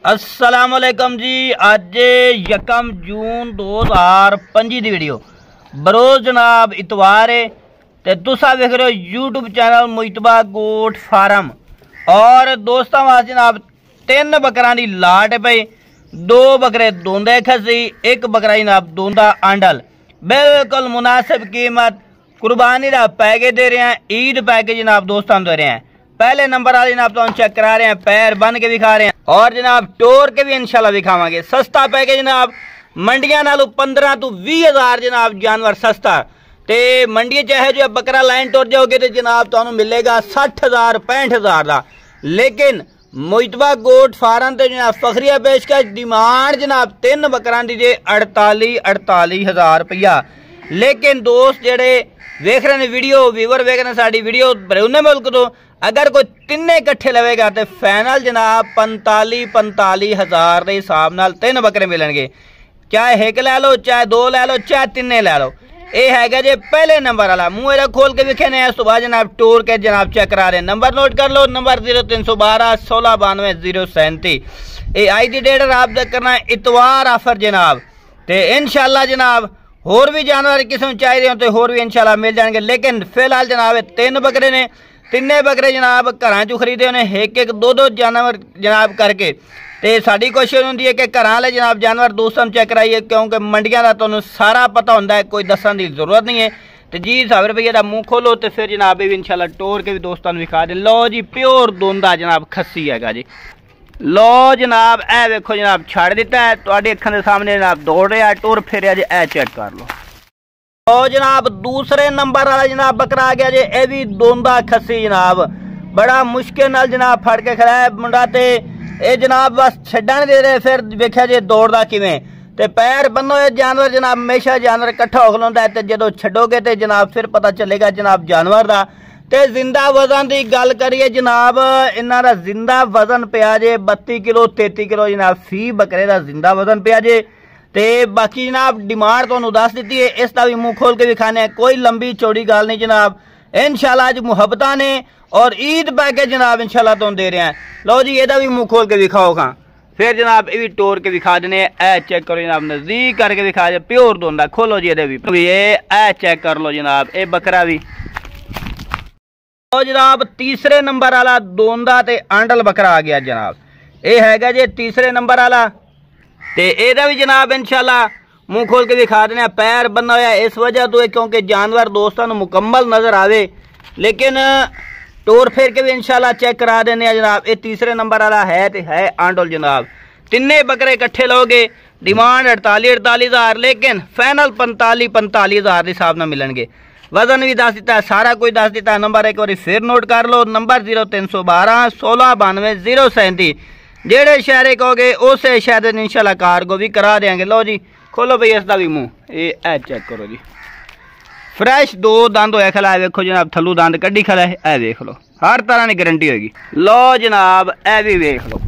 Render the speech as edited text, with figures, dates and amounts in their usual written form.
अस्सलाम वालेकुम जी। अज 1 जून 2025 की वीडियो बरोज जनाब इतवार है ते तुसा देख रहे हो यूट्यूब चैनल मुइतबा गोट फार्म। और दोस्तों वास्ते जनाब 3 बकरा की लाट है भाई। 2 बकरे दोंदे खसी, 1 बकरा जनाब दोंदा आंडल। बिल्कुल मुनासिब कीमत कुर्बानी का पैकेज दे रहे हैं, ईद पैकेज जनाब दोस्तों दे रहे हैं। पहले नंबर वाले जनाब तो चेक करा रहे हैं, पैर बन के दिखा रहे हैं और जनाब टोर के भी इंशाल्लाह दिखावांगे। सस्ता पैकेज जनाब मंडियां नालों 15 तो 20 हज़ार जनाब जानवर सस्ता। ते मंडी चाहे जो बकरा लाइन टुर जाओगे तो जनाब तुहानू मिलेगा 60 हज़ार 65 हज़ार का। लेकिन मुइतबा गोट फार्म ते जनाब फखरिया पेशकश डिमांड जनाब 3 बकरा दी जे 48 हज़ार रुपया। लेकिन दोस्त जेड़े वेख रहे हैं वीडियो, व्यूवर वेख रहे हैं साड़ी वीडियो बरूने मुल्क तो, अगर कोई तिन्ने इकट्ठे लवेगा तो फाइनल जनाब 45 हज़ार के हिसाब नाल 3 बकरे मिलेंगे। चाहे 1 लै लो, चाहे 2 लै लो, चाहे 3 लै लो। यह है जे पहले नंबर वाला मुँह एरा खोल के विखे ने। इस तो बाद जनाब टूर के जनाब चेक करा रहे। नंबर नोट कर लो, नंबर 0312 16 92 037। ये आज की डेट आप करना इतवार आफर जनाब। तो इंशाल्लाह जनाब होर भी जानवर किस्म चाहिए हो तो होर भी इंशाल्लाह मिल जाएंगे। लेकिन फिलहाल जनाब 3 बकरे ने, 3 बकरे जनाब घर चो खरीदे उन्हें 1 2 जानवर जनाब करके। तो साड़ी कोशिश होंगी है कि घर वाले जनाब जानवर दोस्तों चेक कराइए, क्योंकि मंडिया का तुहानू सारा पता होंदा है, कोई दसन की जरूरत नहीं है। तो जी 100 रुपये का मुँह खोलो तो फिर जनाब ये भी इंशाल्लाह टोर के भी दोस्तों दिखा दे। लो जी प्योर दोंदा जनाब खस्सी है जी। लो जनाब ए वेखो जनाब छड़ दिता है तुहाडी अखां दे सामने जनाब दौड़ रहा है, टुर फिर जी ए चेक कर लो। लो जनाब दूसरे नंबर वाला जनाब बकरा आ गया जी। ये भी दोंदा खस्सी जनाब, बड़ा मुश्किल नाल जनाब फड़ के खड़ा है मुंडा। ते ये जनाब बस छड्डण दे रहे, फिर वेख्या जी दौड़दा किवें। ते पैर बन्नो ये जानवर जनाब हमेशा जानवर इकट्ठा हो खलोंदा है। ते जदों छड्डोगे तो जनाब फिर पता चलेगा जनाब जानवर दा। ते जिंदा वजन की गल करिए जनाब, इन्हां दा जिंदा वजन पिया जे 32 किलो 33 किलो जनाब फी बकरे का जिंदा वजन पिया जे। ते बाकी जनाब डिमांड तुहानू दस दी है, इसका भी मुँह खोल के दिखाने। कोई लंबी चौड़ी गल नहीं जनाब, इंशाल्लाह अज मुहब्बतां ने और ईद पैकेज जनाब इंशाल्लाह तुहानू दे रहे हैं। लो जी एदा भी मुँह खोल के दिखाओ खां, फिर जनाब ये भी टोर के दिखा देने। ए चेक करो जनाब, नजदीक करके दिखा दे, प्योर दोंदा। खोलो जी ये भी ए चेक कर लो जनाब, ये बकरा भी। तो जनाब तीसरे नंबर वाला दोंदा ते आंडल बकरा आ गया जनाब। ये है जी तीसरे नंबर वाला। तो यदा भी जनाब इंशाल्लाह मुँह खोल के दिखा देने। पैर बना हुआ इस वजह तो है क्योंकि जानवर दोस्तों मुकम्मल नजर आवे, लेकिन टोर फेर के भी इंशाल्लाह चेक करा देने जनाब। ये तीसरे नंबर वाला है तो है आंडल जनाब। 3 बकरे इकट्ठे लोगे डिमांड 48 हज़ार, लेकिन फाइनल 45 हज़ार के हिसाब न मिलेंगे। वजन भी दस दिता है, सारा कुछ दस दिता है। नंबर एक बार फिर नोट कर लो, नंबर 0312 16 92 037। जेड़े शहरे कहोगे उस शहर इंशाल्लाह कार्गो भी करा देंगे। लो जी खोलो भाई इसका भी मुँह, ये चेक करो जी। फ्रैश 2 दंद होया खला है, देखो जनाब थल्लू दंद कड्डी खला है। ए देख लो, हर तरह की गारंटी होगी। लो जनाब ए भी देख लो,